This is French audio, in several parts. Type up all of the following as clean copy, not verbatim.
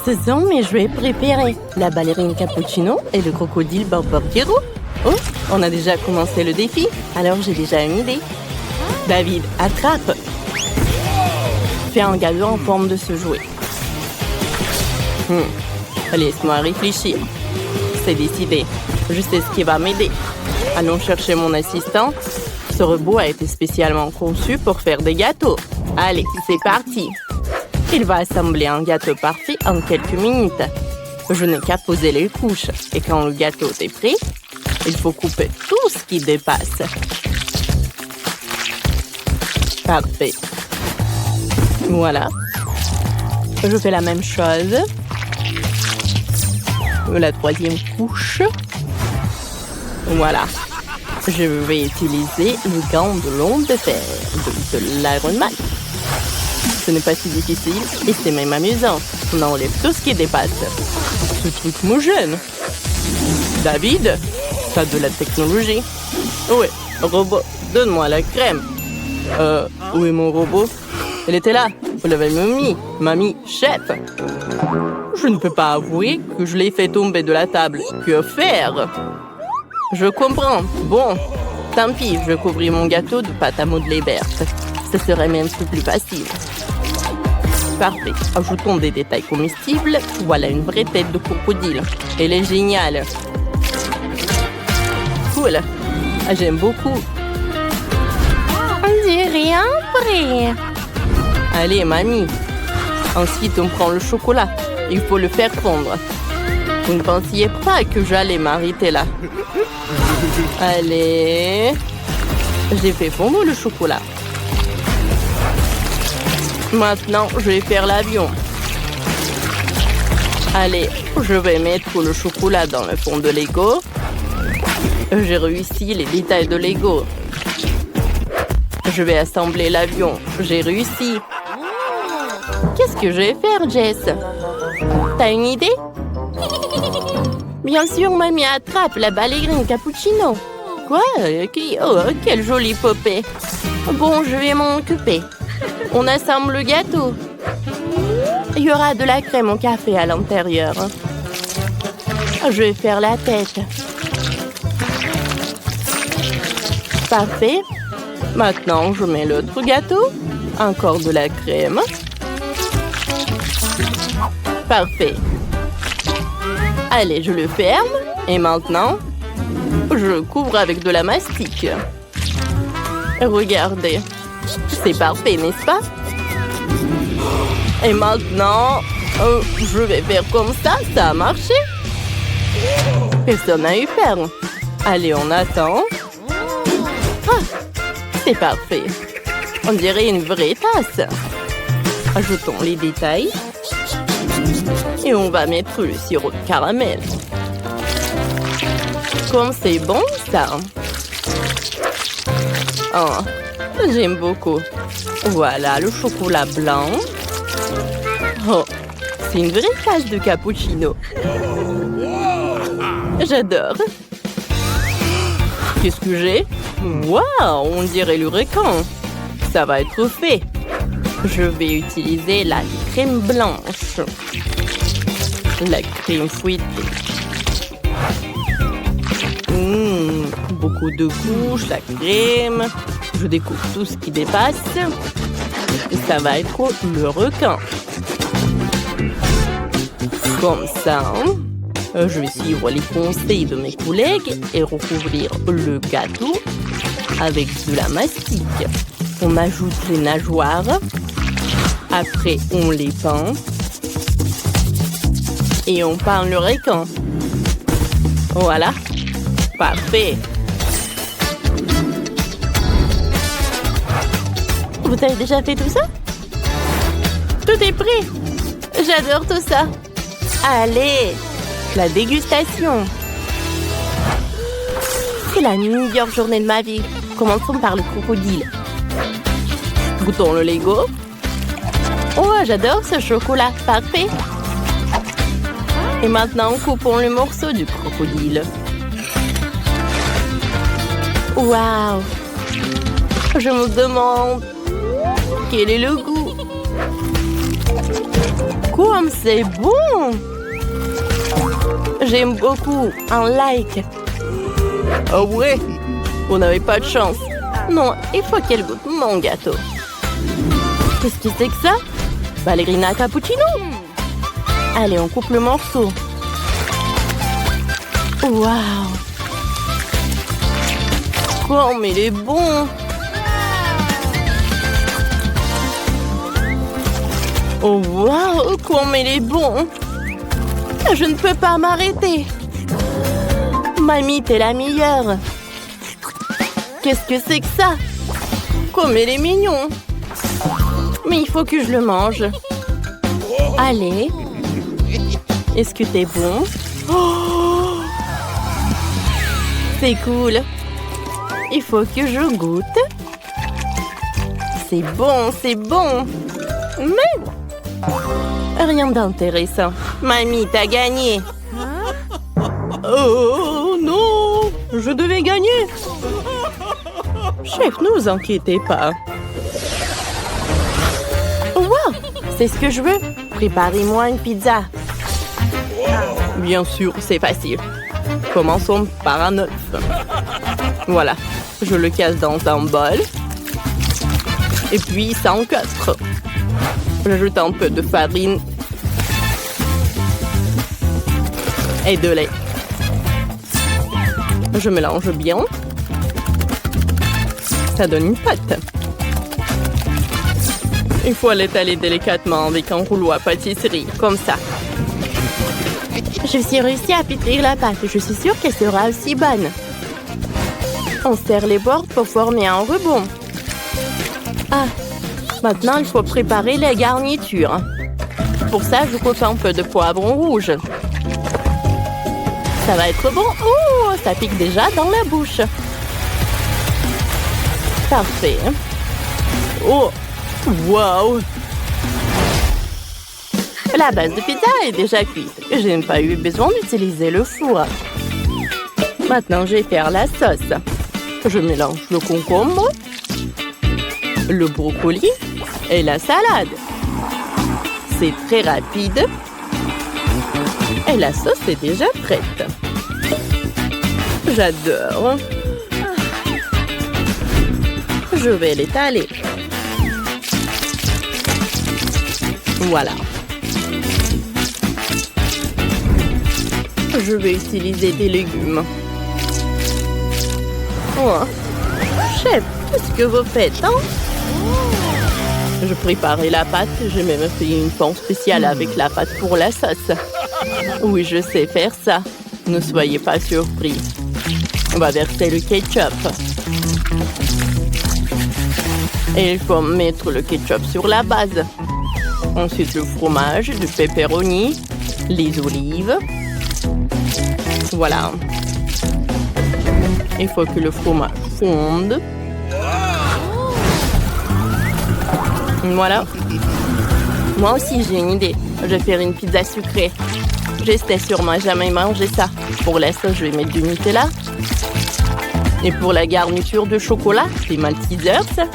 Ce sont mes jouets préférés, la ballerine cappuccino et le crocodile Barbardiero. Oh, on a déjà commencé le défi, alors j'ai déjà une idée. David, attrape. Fais un gâteau en forme de ce jouet. Laisse-moi réfléchir. C'est décidé. Je sais ce qui va m'aider. Allons chercher mon assistant. Ce robot a été spécialement conçu pour faire des gâteaux. Allez, c'est parti. Il va assembler un gâteau parfait en quelques minutes. Je n'ai qu'à poser les couches. Et quand le gâteau est prêt, il faut couper tout ce qui dépasse. Parfait. Voilà. Je fais la même chose. La troisième couche. Voilà. Je vais utiliser le gant de l'onde de fer de l'Iron Man. Ce n'est pas si difficile et c'est même amusant. On enlève tout ce qui dépasse. Ce truc me gêne. David, t'as de la technologie. Ouais, robot, donne-moi la crème. Où est mon robot? Elle était là. Vous l'avez mis, mamie, chef. Je ne peux pas avouer que je l'ai fait tomber de la table. Que faire? Je comprends. Bon, tant pis, je vais couvrir mon gâteau de pâte à modeler verte. Ce serait même plus facile. Parfait. Ajoutons des détails comestibles. Voilà une vraie tête de crocodile. Elle est géniale. Cool. J'aime beaucoup. On dirait un prêt. Allez, mamie. Ensuite, on prend le chocolat. Il faut le faire fondre. Vous ne pensiez pas que j'allais m'arrêter là. Allez. J'ai fait fondre le chocolat. Maintenant, je vais faire l'avion. Allez, je vais mettre le chocolat dans le fond de Lego. J'ai réussi les détails de Lego. Je vais assembler l'avion. J'ai réussi. Qu'est-ce que je vais faire, Jess? T'as une idée? Bien sûr, mamie, attrape la ballerine cappuccino. Quoi? Oh, quelle jolie poupée. Bon, je vais m'en occuper. On assemble le gâteau. Il y aura de la crème au café à l'intérieur. Je vais faire la tête. Parfait. Maintenant, je mets l'autre gâteau. Encore de la crème. Parfait. Allez, je le ferme. Et maintenant, je couvre avec de la mastic. Regardez. C'est parfait, n'est-ce pas? Et maintenant, je vais faire comme ça. Ça a marché. Personne n'a eu peur. Allez, on attend. Ah, c'est parfait. On dirait une vraie tasse. Ajoutons les détails. Et on va mettre le sirop de caramel. Comme c'est bon, ça. Oh, j'aime beaucoup. Voilà le chocolat blanc. Oh, c'est une vraie tasse de cappuccino. J'adore. Qu'est-ce que j'ai? Waouh, on dirait le requin. Ça va être fait. Je vais utiliser la crème blanche. La crème fouettée. Beaucoup de couches, la crème. Je découpe tout ce qui dépasse. Et ça va être le requin. Comme ça. Je vais suivre les conseils de mes collègues et recouvrir le gâteau avec de la mastic. On ajoute les nageoires. Après, on les peint. Et on peint le requin. Voilà. Parfait. Vous avez déjà fait tout ça? Tout est prêt. J'adore tout ça. Allez, la dégustation. C'est la meilleure journée de ma vie. Commençons par le crocodile. Goûtons le Lego. Oh, j'adore ce chocolat. Parfait. Et maintenant, coupons le morceau du crocodile. Waouh! Je me demande quel est le goût. Comme c'est bon! J'aime beaucoup. Un like. Oh ouais? Vous n'avez pas de chance. Non, il faut qu'elle goûte mon gâteau. Qu'est-ce que c'est que ça? Ballerina cappuccino? Allez, on coupe le morceau. Waouh! Comme il est bon! Oh waouh! Comme il est bon! Je ne peux pas m'arrêter! Mamie, t'es la meilleure! Qu'est-ce que c'est que ça? Comme il est mignon! Mais il faut que je le mange. Allez! Est-ce que t'es bon? Oh, c'est cool! Il faut que je goûte. C'est bon, c'est bon! Mais rien d'intéressant. Mamie, t'as gagné! Oh non! Je devais gagner! Chef, ne vous inquiétez pas. Wow! C'est ce que je veux. Préparez-moi une pizza. Bien sûr, c'est facile. Commençons par un œuf. Voilà. Je le casse dans un bol. Et puis, ça encastre. J'ajoute un peu de farine. Et de lait. Je mélange bien. Ça donne une pâte. Il faut l'étaler délicatement avec un rouleau à pâtisserie, comme ça. Je suis réussi à pétrir la pâte. Je suis sûre qu'elle sera aussi bonne. On serre les bords pour former un rebond. Ah, maintenant il faut préparer les garnitures. Pour ça, je coupe un peu de poivron rouge. Ça va être bon. Oh, ça pique déjà dans la bouche. Parfait. Oh, wow! La base de pizza est déjà cuite. Je n'ai pas eu besoin d'utiliser le four. Maintenant, je vais faire la sauce. Je mélange le concombre, le brocoli et la salade. C'est très rapide. Et la sauce est déjà prête. J'adore. Je vais l'étaler. Voilà. Je vais utiliser des légumes. Oh. Chef, qu'est-ce que vous faites, hein? Je préparais la pâte. J'ai même fait une pan spéciale avec la pâte pour la sauce. Oui, je sais faire ça. Ne soyez pas surpris. On va verser le ketchup. Et il faut mettre le ketchup sur la base. Ensuite, le fromage, du pepperoni, les olives. Voilà. Il faut que le fromage fonde. Voilà. Moi aussi, j'ai une idée. Je vais faire une pizza sucrée. J'espère sûrement jamais manger ça. Pour la sauce, je vais mettre du Nutella. Et pour la garniture de chocolat, des Maltesers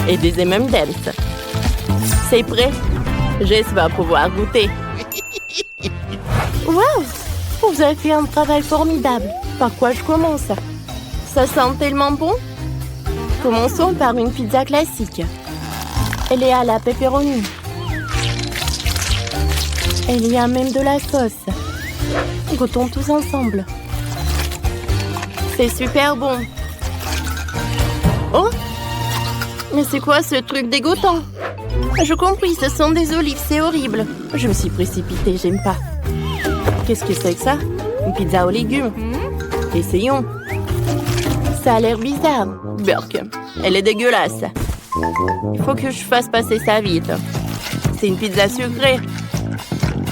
et des M&M's. C'est prêt. Jess va pouvoir goûter. Waouh! Vous avez fait un travail formidable. Par quoi je commence? Ça sent tellement bon. Commençons par une pizza classique. Elle est à la pepperoni. Il y a même de la sauce. Goûtons tous ensemble. C'est super bon. Oh! Mais c'est quoi ce truc dégoûtant? Je compris, ce sont des olives, c'est horrible. Je me suis précipitée, j'aime pas. Qu'est-ce que c'est que ça? Une pizza aux légumes. Essayons. Ça a l'air bizarre. Burk, elle est dégueulasse. Il faut que je fasse passer ça vite. C'est une pizza sucrée.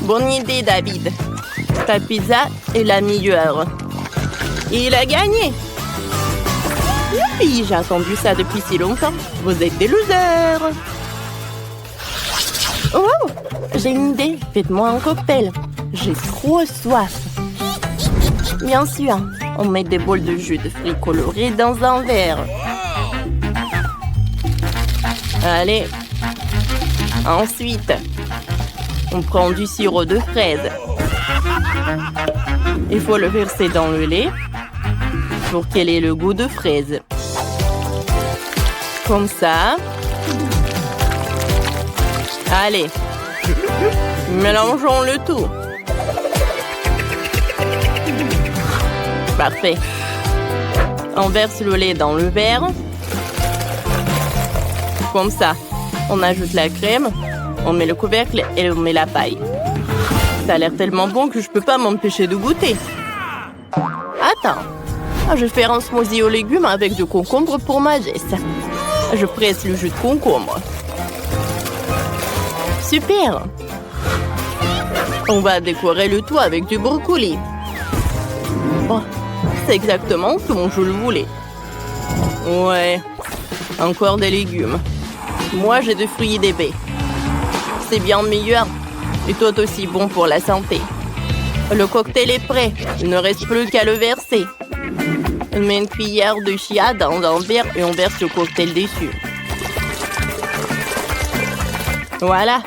Bonne idée, David. Ta pizza est la meilleure. Et il a gagné. Youpi, j'ai attendu ça depuis si longtemps. Vous êtes des losers. Oh, j'ai une idée. Faites-moi un cocktail. J'ai trop soif. Bien sûr, on met des bols de jus de fruits colorés dans un verre. Allez. Ensuite, On prend du sirop de fraise. Il faut le verser dans le lait pour qu'elle ait le goût de fraise. Comme ça. Allez. Mélangeons le tout. Parfait. On verse le lait dans le verre. Comme ça. On ajoute la crème. On met le couvercle et on met la paille. Ça a l'air tellement bon que je peux pas m'empêcher de goûter. Attends. Je vais faire un smoothie aux légumes avec du concombre pour ma geste. Je presse le jus de concombre. Super. On va décorer le tout avec du brocoli. Oh, c'est exactement comme je le voulais. Ouais. Encore des légumes. Moi, j'ai des fruits et des baies. C'est bien meilleur. Et tout aussi bon pour la santé. Le cocktail est prêt. Il ne reste plus qu'à le verser. On met une cuillère de chia dans un verre et on verse le cocktail dessus. Voilà.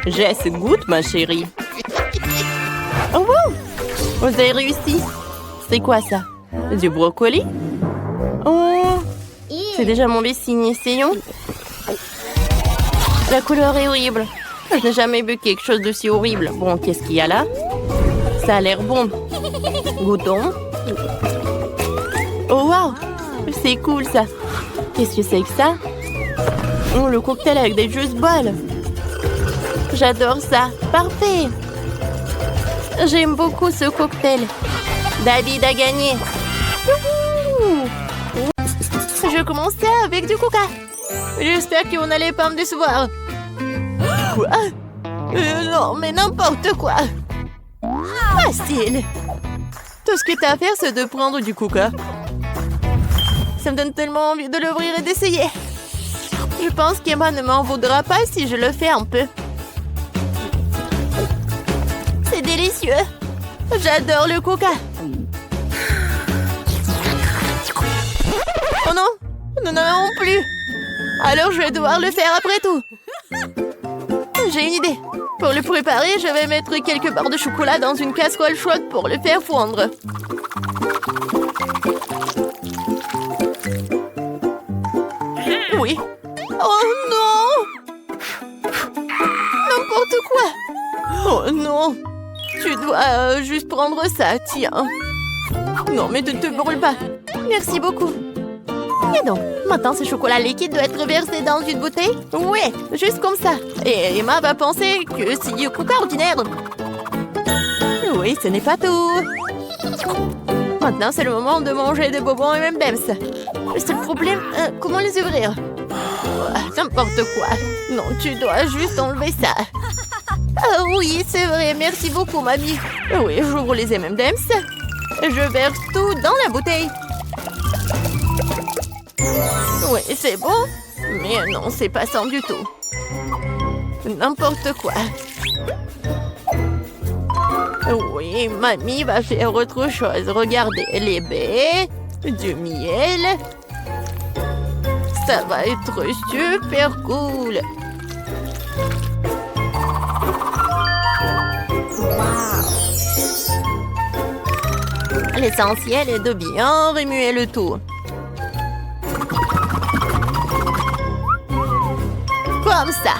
Jess, goûte, ma chérie. Oh, wow! Vous avez réussi. C'est quoi ça? Du brocoli? Oh! C'est déjà mauvais signe. Essayons. La couleur est horrible. Je n'ai jamais vu quelque chose d'aussi horrible. Bon, qu'est-ce qu'il y a là? Ça a l'air bon. Goûtons. Oh, wow! C'est cool, ça. Qu'est-ce que c'est que ça? Oh, le cocktail avec des juice balls. J'adore ça. Parfait. J'aime beaucoup ce cocktail. David a gagné. Je commençais avec du coca. J'espère qu'on n'allait pas me décevoir. Quoi? Non, mais n'importe quoi. Facile. Tout ce que t'as à faire, c'est de prendre du coca. Ça me donne tellement envie de l'ouvrir et d'essayer. Je pense qu'Emma ne m'en voudra pas si je le fais un peu. C'est délicieux. J'adore le coca. Oh non, nous n'en avons plus. Alors je vais devoir le faire après tout. J'ai une idée. Pour le préparer, je vais mettre quelques barres de chocolat dans une casserole chaude pour le faire fondre. Oui. Oh non! N'importe quoi! Oh non! Tu dois juste prendre ça, tiens. Non, mais ne te brûle pas. Merci beaucoup. Et donc, maintenant ce chocolat liquide doit être versé dans une bouteille? Ouais, juste comme ça. Et Emma va penser que c'est du coca ordinaire. Oui, ce n'est pas tout. Maintenant, c'est le moment de manger des bonbons et M&M's. Le seul problème, comment les ouvrir? N'importe quoi. Non, tu dois juste enlever ça. Ah oui, c'est vrai. Merci beaucoup, mamie. Oui, j'ouvre les M&M's. Je verse tout dans la bouteille. Oui, c'est bon. Mais non, c'est pas ça du tout. N'importe quoi. Oui, mamie va faire autre chose. Regardez, les baies, du miel. Ça va être super cool. L'essentiel est de bien remuer le tout. Comme ça.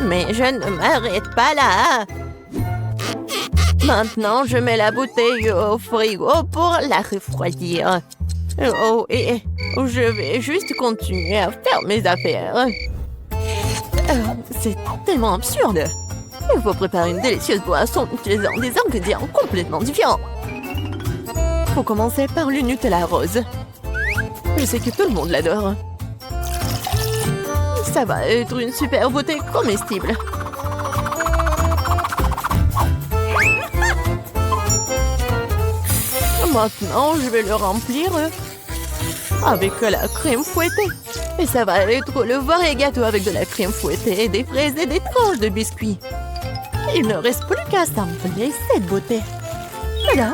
Mais je ne m'arrête pas là. Maintenant, je mets la bouteille au frigo pour la refroidir. Oh, et je vais juste continuer à faire mes affaires. C'est tellement absurde. Il faut préparer une délicieuse boisson en utilisant des ingrédients complètement différents. Faut commencer par le Nutella rose. Je sais que tout le monde l'adore. Ça va être une super beauté comestible. Maintenant, je vais le remplir avec la crème fouettée. Et ça va être le vrai gâteau avec de la crème fouettée, des fraises et des tranches de biscuits. Il ne reste plus qu'à sampler cette beauté. Voilà.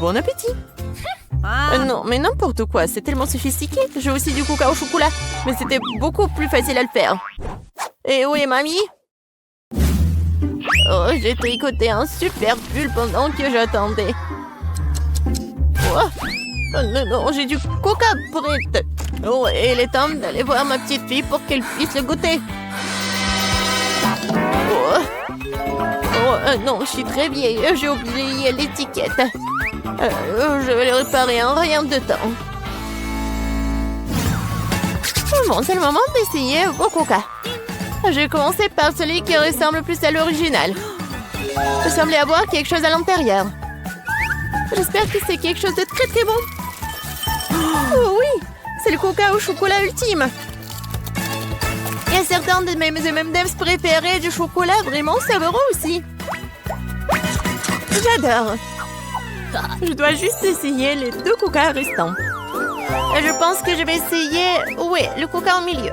Bon appétit. Non, mais n'importe quoi, c'est tellement sophistiqué. J'ai aussi du coca au chocolat, mais c'était beaucoup plus facile à le faire. Et où est mamie? Oh, j'ai tricoté un super pull pendant que j'attendais. Oh, non, non, j'ai du coca prêt. Oh, et il est temps d'aller voir ma petite fille pour qu'elle puisse le goûter. Non, je suis très vieille. J'ai oublié l'étiquette. Je vais le réparer en rien de temps. Bon, c'est le moment d'essayer vos coca. Je vais commencer par celui qui ressemble le plus à l'original. Je semblais avoir quelque chose à l'intérieur. J'espère que c'est quelque chose de très très bon. Oh oui, c'est le coca au chocolat ultime. Il y a certains de mes M&M's préférés du chocolat vraiment savoureux aussi. J'adore. Je dois juste essayer les 2 coca restants. Et je pense que je vais essayer... Oui, le coca au milieu.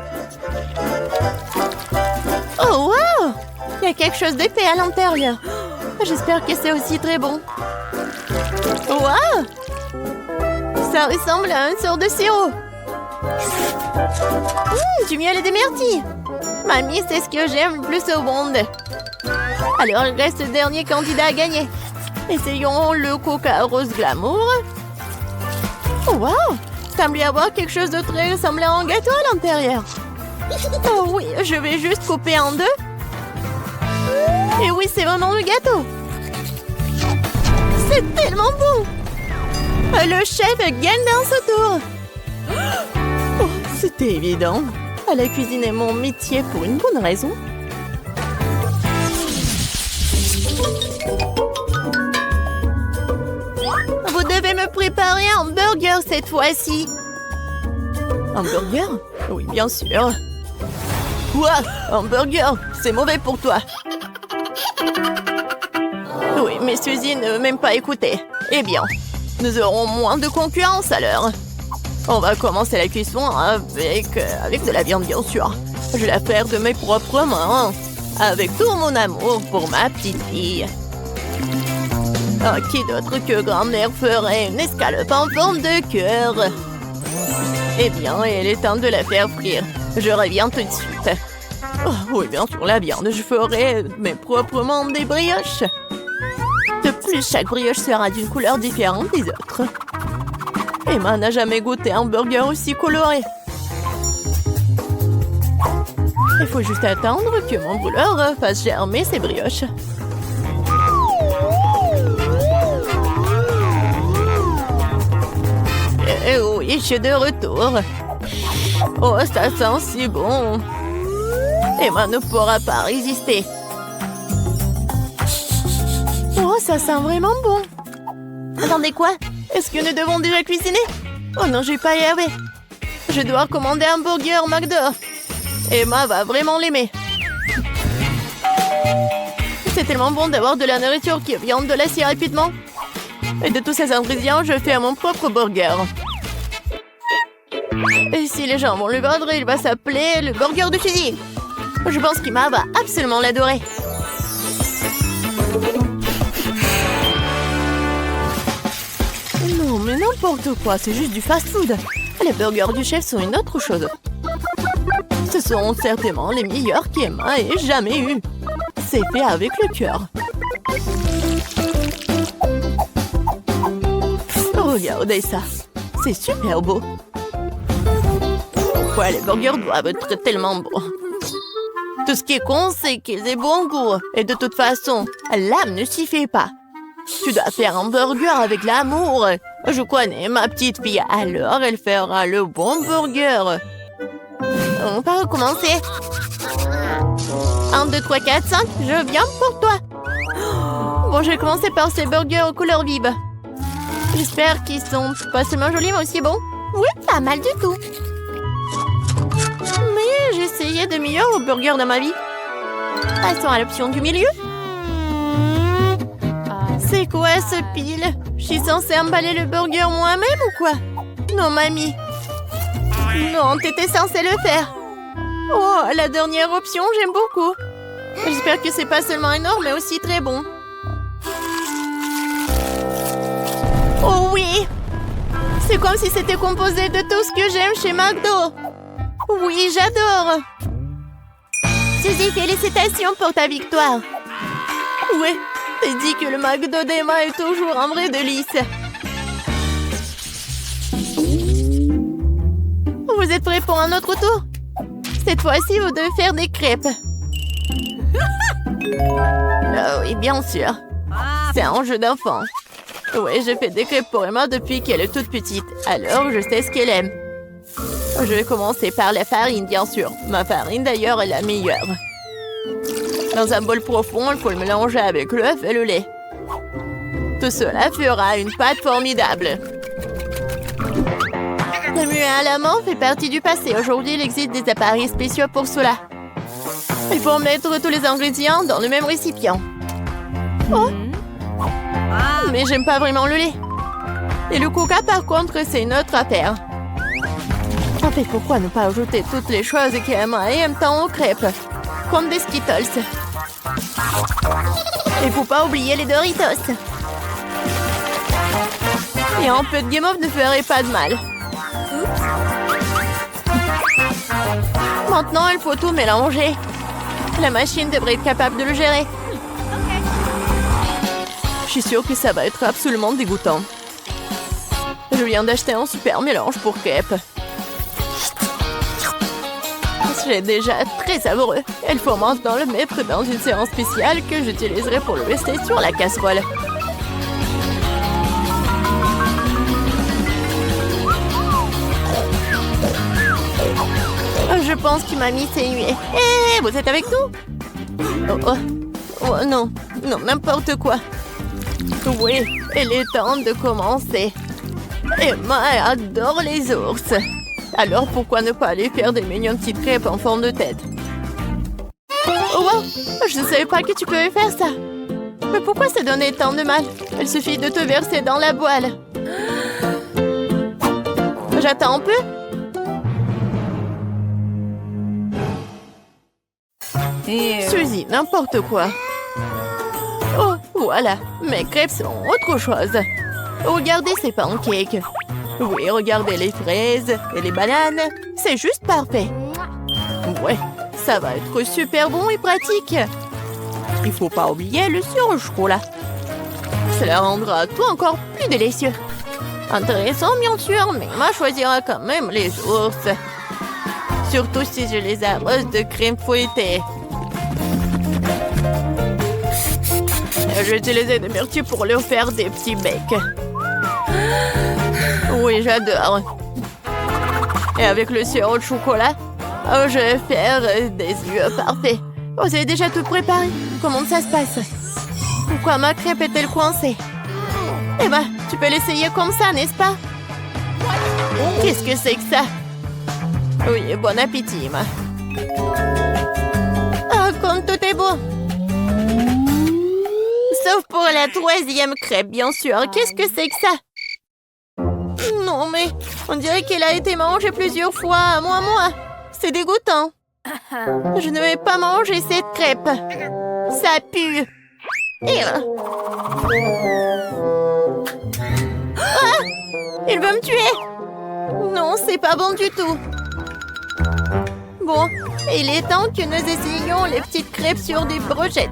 Oh, wow! Il y a quelque chose d'épais à l'intérieur. J'espère que c'est aussi très bon. Wow! Ça ressemble à une sorte de sirop. Du miel et des myrtilles. Mamie, c'est ce que j'aime le plus au monde. Alors, il reste le dernier candidat à gagner. Essayons le coca rose glamour. Oh, wow! Il semble y avoir quelque chose de très ressemblant à un gâteau à l'intérieur. Oh oui, je vais juste couper en 2. Et oui, c'est vraiment le gâteau. C'est tellement bon. Le chef gagne dans ce tour. Oh, c'était évident. La cuisine est mon métier pour une bonne raison. Vous devez me préparer un burger cette fois-ci. Un burger? Oui, bien sûr. Quoi? Un burger? C'est mauvais pour toi. Oui, mais Suzy ne veut même pas écouter. Eh bien, nous aurons moins de concurrence alors. On va commencer la cuisson avec de la viande, bien sûr. Je vais la faire de mes propres mains. Avec tout mon amour pour ma petite fille. Qui d'autre que grand-mère ferait une escalope en forme de cœur? Eh bien, il est temps de la faire frire. Je reviens tout de suite. Oh, oui, bien sûr, la viande. Je ferai mes propres mains des brioches. De plus, chaque brioche sera d'une couleur différente des autres. Emma n'a jamais goûté un burger aussi coloré. Il faut juste attendre que mon brûleur fasse germer ses brioches. Et oui, je suis de retour. Oh, ça sent si bon. Emma ne pourra pas résister. Oh, ça sent vraiment bon. Attendez, quoi? Est-ce que nous devons déjà cuisiner? Oh non, j'ai pas y arrivé. Je dois commander un burger McDo. Emma va vraiment l'aimer. C'est tellement bon d'avoir de la nourriture qui vient de l'acier rapidement. Et de tous ces ingrédients, je fais mon propre burger. Et si les gens vont le vendre, il va s'appeler le burger de Suzy. Je pense qu'Emma va absolument l'adorer. Non, mais n'importe quoi, c'est juste du fast-food. Les burgers du chef sont une autre chose. Ce sont certainement les meilleurs qu'Emma ait jamais eu. C'est fait avec le cœur. Regardez ça. C'est super beau. Ouais, les burgers doivent être tellement bons. Tout ce qui est con, c'est qu'ils aient bon goût. Et de toute façon, l'âme ne s'y fait pas. Tu dois faire un burger avec l'amour. Je connais ma petite fille, alors elle fera le bon burger. On va recommencer. 1, 2, 3, 4, 5, je viens pour toi. Bon, je vais commencer par ces burgers aux couleurs vives. J'espère qu'ils sont pas seulement jolis, mais aussi bons. Oui, pas mal du tout. Mais j'ai essayé de meilleurs burgers dans ma vie. Passons à l'option du milieu. C'est quoi ce pile? Je suis censée emballer le burger moi-même ou quoi? Non, mamie. Non, t'étais censée le faire. Oh, la dernière option, j'aime beaucoup. J'espère que c'est pas seulement énorme, mais aussi très bon. Oh oui! C'est comme si c'était composé de tout ce que j'aime chez McDo. Oui, j'adore. Suzy, félicitations pour ta victoire. Ouais, t'as dit que le McDo d'Emma est toujours un vrai délice. Vous êtes prêts pour un autre tour? Cette fois-ci, vous devez faire des crêpes. Ah oui, bien sûr. C'est un jeu d'enfant. Oui, je fais des crêpes pour Emma depuis qu'elle est toute petite. Alors, je sais ce qu'elle aime. Je vais commencer par la farine, bien sûr. Ma farine, d'ailleurs, est la meilleure. Dans un bol profond, il faut le mélanger avec l'œuf et le lait. Tout cela fera une pâte formidable. Le muet à la main fait partie du passé. Aujourd'hui, il existe des appareils spéciaux pour cela. Il faut mettre tous les ingrédients dans le même récipient. Oh! Mais j'aime pas vraiment le lait. Et le coca, par contre, c'est une autre affaire. En fait, pourquoi ne pas ajouter toutes les choses qu'Emma aime tant aux crêpes? Comme des Skittles. Il faut pas oublier les Doritos. Et un peu de Game of ne ferait pas de mal. Maintenant, il faut tout mélanger. La machine devrait être capable de le gérer. Je suis sûre que ça va être absolument dégoûtant. Je viens d'acheter un super mélange pour crêpes. C'est déjà très savoureux. Il faut maintenant le mettre dans une séance spéciale que j'utiliserai pour le rester sur la casserole. Je pense que mamie s'est nuée. Hé, vous êtes avec nous? Oh, non, n'importe quoi. Oui, il est temps de commencer. Emma adore les ours. Alors pourquoi ne pas aller faire des mignonnes petites crêpes en forme de tête? Oh wow, je ne savais pas que tu pouvais faire ça. Mais pourquoi ça donnait tant de mal? Il suffit de te verser dans la boîle. J'attends un peu. Suzy, n'importe quoi. Oh, voilà, mes crêpes sont autre chose. Regardez ces pancakes. Oui, regardez les fraises et les bananes. C'est juste parfait. Ouais, ça va être super bon et pratique. Il faut pas oublier le sirop au chocolat. Cela rendra tout encore plus délicieux. Intéressant, bien sûr, mais Emma choisira quand même les ours. Surtout si je les arrose de crème fouettée. J'ai utilisé des myrtilles pour leur faire des petits becs. Oui, j'adore. Et avec le sirop de chocolat, je vais faire des yeux parfaits. Oh, vous avez déjà tout préparé? Comment ça se passe? Pourquoi ma crêpe est-elle coincée? Eh ben, tu peux l'essayer comme ça, n'est-ce pas? Qu'est-ce que c'est que ça? Oui, bon appétit, Emma. Ah, comme tout est beau. Sauf pour la troisième crêpe, bien sûr. Qu'est-ce que c'est que ça? Non, mais on dirait qu'elle a été mangée plusieurs fois, moi. C'est dégoûtant. Je ne vais pas manger cette crêpe. Ça pue. Ah! Il veut me tuer. Non, c'est pas bon du tout. Bon, il est temps que nous essayions les petites crêpes sur des brochettes.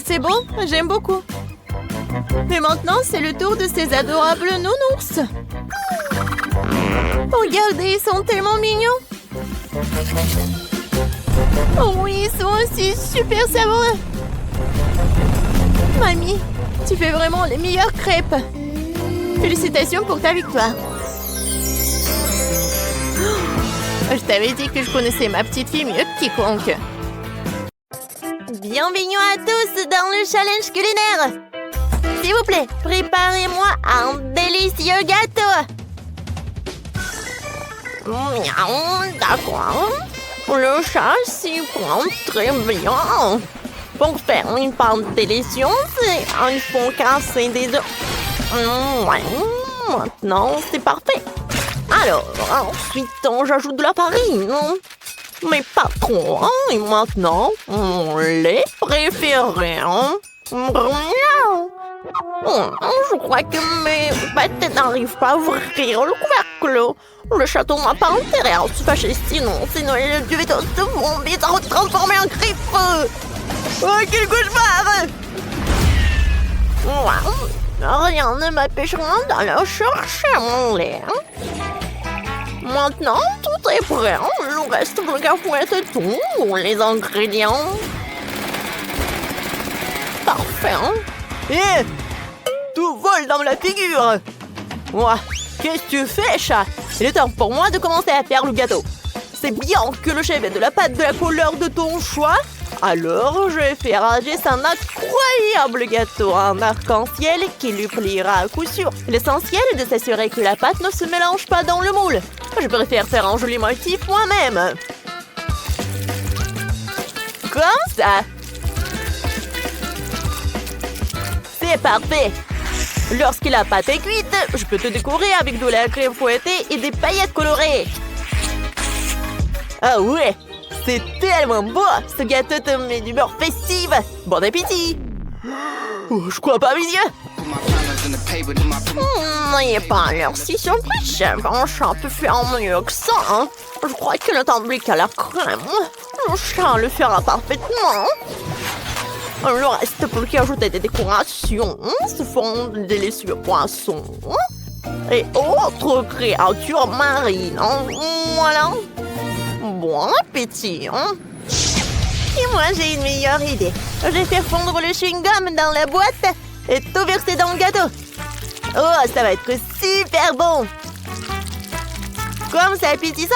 C'est bon, j'aime beaucoup. Mais maintenant, c'est le tour de ces adorables nounours. Regardez, ils sont tellement mignons. Oh oui, ils sont aussi super savoureux. Mamie, tu fais vraiment les meilleures crêpes. Félicitations pour ta victoire. Je t'avais dit que je connaissais ma petite fille mieux que quiconque. Bienvenue à tous dans le challenge culinaire. S'il vous plaît, préparez-moi un délicieux gâteau. Miaou, d'accord. Le chat s'y prend très bien. Pour faire une pâte délicieuse, il faut casser des œufs. Ouais, maintenant, c'est parfait. Alors, ensuite, j'ajoute de la farine. Mais pas trop. Et maintenant, mon lait préféré. Oh, je crois que mes pâtes n'arrivent pas à ouvrir le couvercle. Le château n'a pas intérêt à se fâcher, sinon les duvetos vont vite se transformer en griffe. Oh, quel cauchemar! Rien ne m'empêchera d'aller chercher mon lait. Maintenant, tout est prêt. Il nous reste plus qu'à fouetter tous les ingrédients. Parfait. Hé! Tout vole dans la figure! Ouah, qu'est-ce que tu fais, chat? Il est temps pour moi de commencer à faire le gâteau. C'est bien que le chef ait de la pâte de la couleur de ton choix. Alors, je vais faire agir un incroyable gâteau en arc-en-ciel qui lui plaira à coup sûr. L'essentiel est de s'assurer que la pâte ne se mélange pas dans le moule. Je préfère faire un joli motif moi-même. Comme ça. C'est parfait. Lorsque la pâte est cuite, je peux te décorer avec de la crème fouettée et des paillettes colorées. Ah ouais! C'est tellement beau! Ce gâteau te met d'humeur festive! Bon appétit! Oh, je crois pas mes yeux! N'ayez pas l'air si surpris, chef. Un chat peut faire mieux que ça. Hein? Je crois que le temps à la crème. Le chat le fera parfaitement. Il ne reste plus qu'à ajouter des décorations. Ce fond de délicieux poissons. Et autres créatures marines. Voilà. Bon appétit, hein? Et moi, j'ai une meilleure idée. Je vais faire fondre le chewing-gum dans la boîte et tout verser dans le gâteau. Oh, ça va être super bon! Comme c'est appétissant!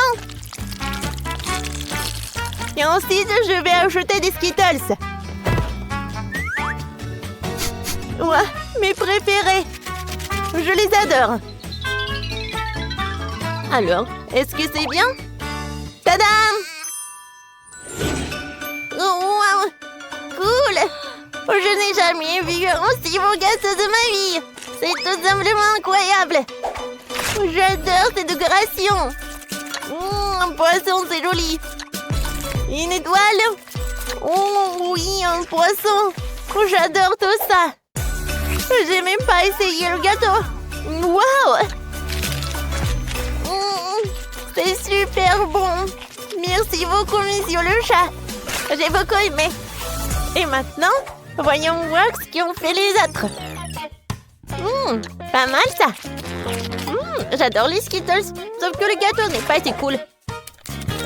Et ensuite, je vais ajouter des Skittles. Ouais, mes préférés! Je les adore! Alors, est-ce que c'est bien? Tadam! Wow! Cool! Je n'ai jamais vu un si beau gâteau de ma vie! C'est tout simplement incroyable! J'adore ces décorations! Un poisson, c'est joli! Une étoile! Oh oui, un poisson! J'adore tout ça! J'ai même pas essayé le gâteau! Wow! C'est super bon! Merci beaucoup, monsieur le chat! J'ai beaucoup aimé! Et maintenant, voyons voir ce qu'ont fait les autres! Pas mal ça! J'adore les Skittles, sauf que le gâteau n'est pas si cool!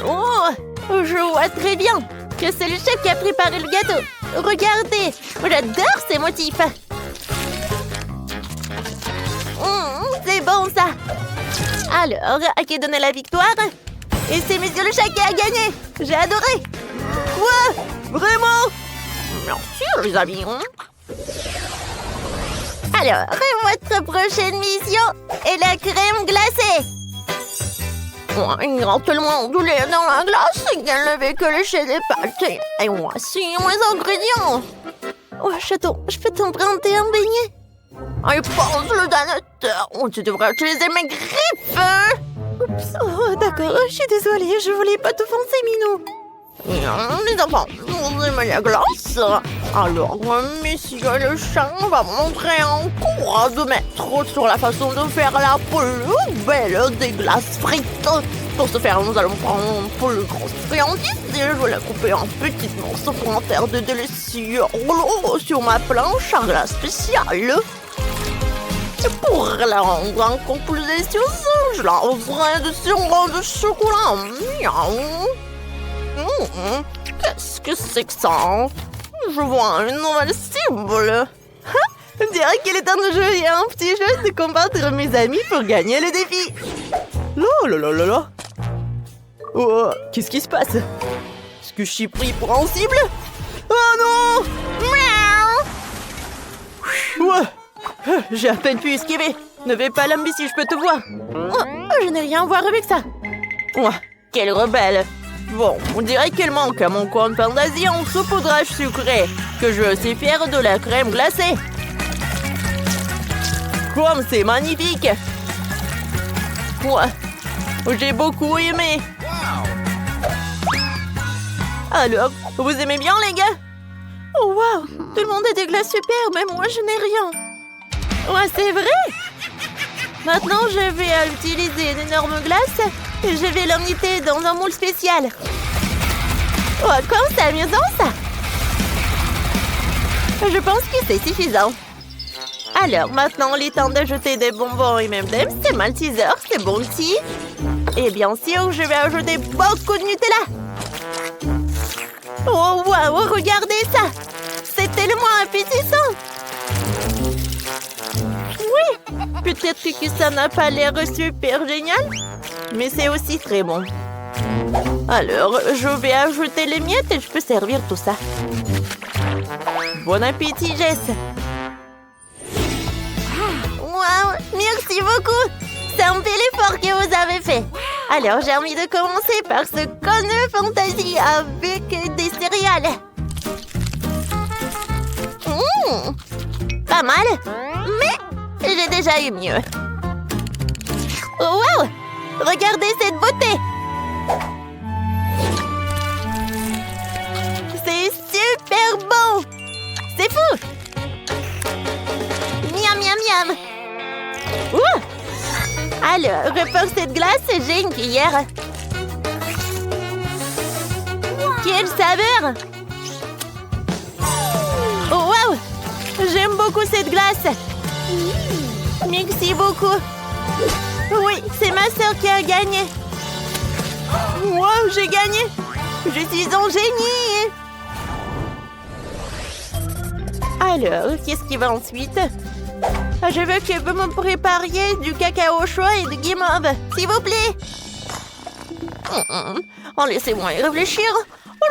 Oh! Je vois très bien que c'est le chef qui a préparé le gâteau! Regardez! J'adore ces motifs! C'est bon ça! Alors, à qui donner la victoire? Et c'est monsieur le chat qui a gagné! J'ai adoré! Quoi? Vraiment? Merci les amis! Alors, votre prochaine mission est la crème glacée! Il y a tellement de lait dans la glace qu'elle ne fait que lécher des pâtes. Et voici mes ingrédients! Oh, Chaton, je peux t'emprunter un beignet? Et pense le danateur! Tu devrais utiliser mes griffes! Oups, oh, d'accord, je suis désolée, je voulais pas t'offenser, Minou. Les enfants, vous aimez la glace? Alors, monsieur le chat va montrer un cours de maître sur la façon de faire la plus belle des glaces frites. Pour ce faire, nous allons prendre une plus grosse friandise et je vais la couper en petits morceaux pour en faire de délicieux rouleaux sur ma planche à glace spéciale. Et pour la rendre encore plus délicieuse, je la rosserai de sirop de chocolat. Miaou. Qu'est-ce que c'est que ça? Je vois une nouvelle cible. On dirait qu'il est temps de jouer à un petit jeu de combattre mes amis pour gagner le défi. Là là là là là. Oh, qu'est-ce qui se passe? Est-ce que je suis pris pour un cible? Oh non! Miaou! Ouais. J'ai à peine pu esquiver. Ne vais pas l'imbécile, je peux te voir. Oh, je n'ai rien à voir avec ça. Ouais, quelle rebelle. Bon, on dirait qu'elle manque à mon compte fantaisie en saupoudrage sucré, que je veux aussi faire de la crème glacée. Comme c'est magnifique! Ouais, j'ai beaucoup aimé. Alors, vous aimez bien les gars? Oh wow, tout le monde a des glaces super, mais moi je n'ai rien. Ouais, c'est vrai! Maintenant, je vais utiliser une énorme glace et je vais l'emmener dans un moule spécial. Oh, comme c'est amusant, ça! Je pense que c'est suffisant. Alors, maintenant, il est temps d'ajouter des bonbons et même des Maltesers, c'est bon petit. Et bien sûr, je vais ajouter beaucoup de Nutella. Oh, waouh, regardez ça! C'est tellement appétissant! Oui, peut-être que ça n'a pas l'air super génial, mais c'est aussi très bon. Alors, je vais ajouter les miettes et je peux servir tout ça. Bon appétit, Jess! Wow, merci beaucoup! C'est un bel effort que vous avez fait. Alors, j'ai envie de commencer par ce conne fantaisie avec des céréales. Pas mal, mais j'ai déjà eu mieux. Oh, wow! Regardez cette beauté! C'est super bon! C'est fou! Miam, miam, miam! Ouh! Alors, pour cette glace, j'ai une cuillère. Quelle saveur! Oh, wow! J'aime beaucoup cette glace. Merci beaucoup. Oui, c'est ma sœur qui a gagné. Wow, j'ai gagné! Je suis un génie! Alors, qu'est-ce qui va ensuite? Je veux que vous me prépariez du cacao chaud et du guimauve, s'il vous plaît. Laissez-moi y réfléchir.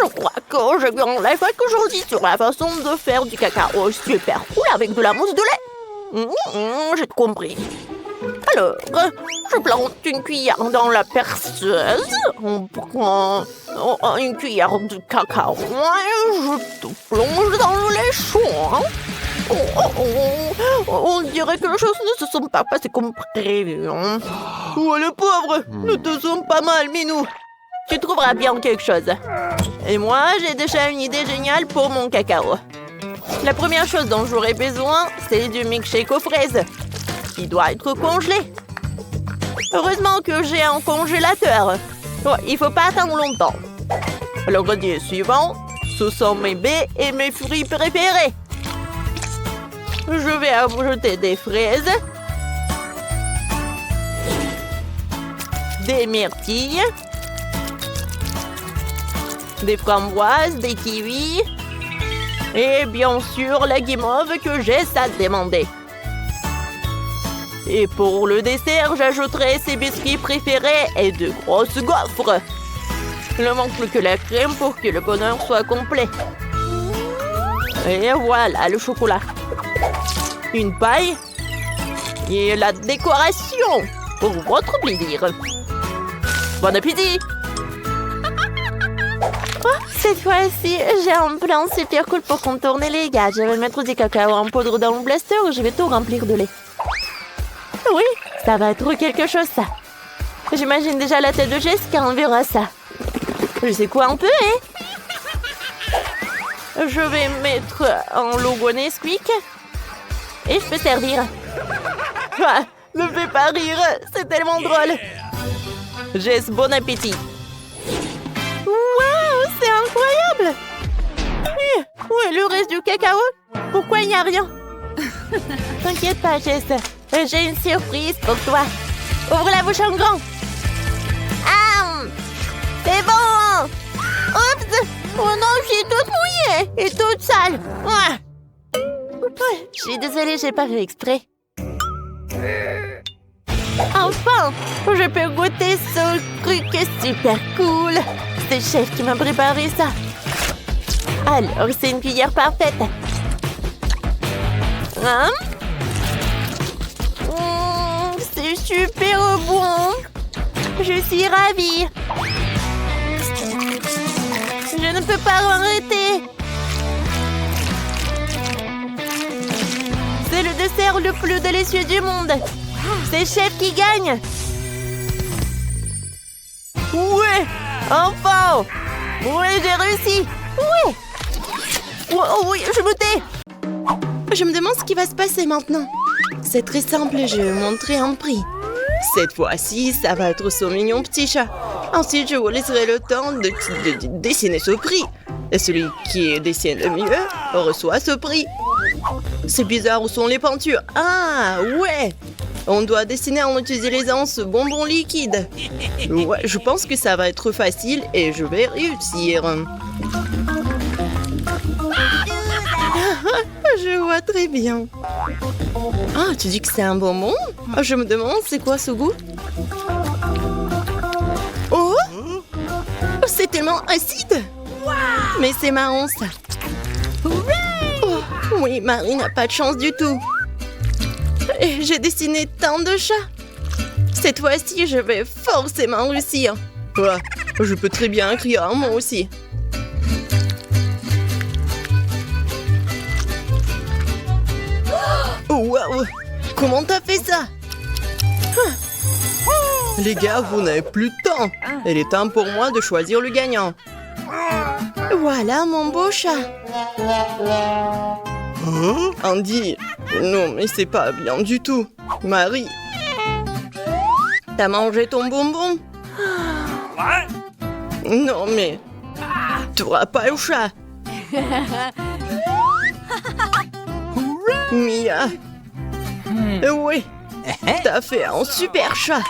Je crois que j'ai bien la fac aujourd'hui sur la façon de faire du cacao super cool avec de la mousse de lait. J'ai tout compris. Alors, je plante une cuillère dans la perceuse. On prend une cuillère de cacao et je tout plonge dans le lait chaud. On dirait que les choses ne se sont pas passées comme prévu. Oh, le pauvre, nous te sommes pas mal, Minou. Tu trouveras bien quelque chose. Et moi, j'ai déjà une idée géniale pour mon cacao. La première chose dont j'aurai besoin, c'est du milkshake aux fraises. Il doit être congelé. Heureusement que j'ai un congélateur. Oh, il faut pas attendre longtemps. L'ingrédient suivant, ce sont mes baies et mes fruits préférés. Je vais ajouter des fraises, des myrtilles, des framboises, des kiwis et bien sûr la guimauve que j'ai ça demandé. Et pour le dessert, j'ajouterai ses biscuits préférés et de grosses gaufres. Il ne manque plus que la crème pour que le bonheur soit complet. Et voilà le chocolat. Une paille et la décoration pour votre plaisir. Bon appétit! Oh, cette fois-ci, j'ai un plan super cool pour contourner les gars. Je vais mettre du cacao en poudre dans le blaster et je vais tout remplir de lait. Oui, ça va être quelque chose, ça. J'imagine déjà la tête de Jess quand on verra ça. Je sais quoi un peu, hein? Je vais mettre un logo Nesquik et je peux servir. Ah, ne fais pas rire, c'est tellement drôle. Jess, bon appétit. Waouh, c'est incroyable. Où est le reste du cacao? Pourquoi il n'y a rien? T'inquiète pas, Jess. J'ai une surprise pour toi. Ouvre la bouche en grand. Ah, c'est bon. Oups. Oh non, je suis toute mouillée et toute sale. Ah. Je suis désolée, j'ai pas fait exprès. Enfin, je peux goûter ce truc super cool. C'est le chef qui m'a préparé ça. Alors, c'est une cuillère parfaite. Hein? C'est super bon. Je suis ravie. Je ne peux pas arrêter. C'est le dessert le plus délicieux du monde. C'est le chef qui gagne. Ouais, enfin. Ouais, j'ai réussi. Ouais. Oh, oui, je me tais. Je me demande ce qui va se passer maintenant. c'est très simple, je vais vous montrer un prix. Cette fois-ci, ça va être ce mignon petit chat. Ensuite, je vous laisserai le temps de dessiner ce prix. Et celui qui dessine le mieux reçoit ce prix. C'est bizarre, où sont les peintures? Ah, ouais! On doit dessiner en utilisant ce bonbon liquide. Ouais, je pense que ça va être facile et je vais réussir. Je vois très bien. Ah, tu dis que c'est un bonbon? Je me demande, c'est quoi ce goût? Oh! C'est tellement acide! Mais c'est marrant, ça. Oh, oui, Marie n'a pas de chance du tout. Et j'ai dessiné tant de chats. Cette fois-ci, je vais forcément réussir. Ouais, je peux très bien écrire un mot aussi. Oh, wow! Comment t'as fait ça? Les gars, vous n'avez plus de temps. Il est temps pour moi de choisir le gagnant. Voilà mon beau chat. Andy, non mais c'est pas bien du tout. Marie, t'as mangé ton bonbon? Non mais, t'auras pas le chat. Mia, oui, t'as fait un super chat.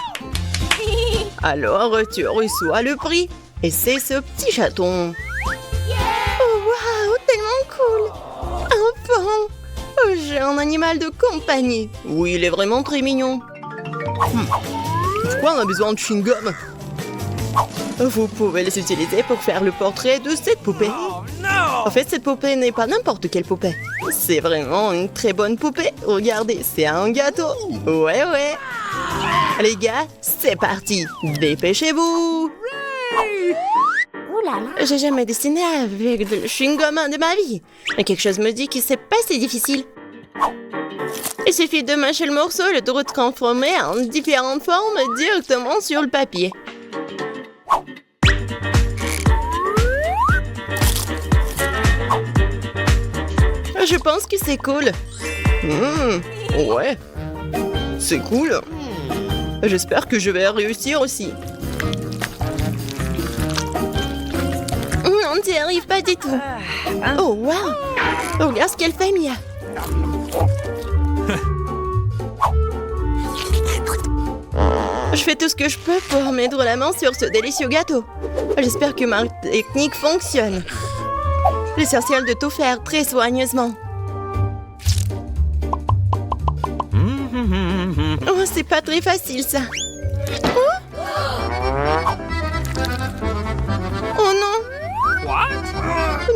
Alors tu reçois le prix. Et c'est ce petit chaton. Oh waouh, tellement cool. Enfin, oh, j'ai un animal de compagnie. Oui, il est vraiment très mignon. Pourquoi on a besoin de chewing-gum? Vous pouvez les utiliser pour faire le portrait de cette poupée. En fait, cette poupée n'est pas n'importe quelle poupée. C'est vraiment une très bonne poupée. Regardez, c'est un gâteau. Ouais, ouais. Les gars, c'est parti. Dépêchez-vous. J'ai jamais dessiné avec le chewing-gum de ma vie. Mais quelque chose me dit que c'est pas si difficile. Il suffit de mâcher le morceau et de le transformer en différentes formes directement sur le papier. Je pense que c'est cool. Ouais. C'est cool. J'espère que je vais réussir aussi. On n'y arrive pas du tout. Oh, wow! Regarde ce qu'elle fait, Mia. Je fais tout ce que je peux pour mettre la main sur ce délicieux gâteau. J'espère que ma technique fonctionne. L'essentiel de tout faire très soigneusement. Oh, c'est pas très facile, ça. Oh non!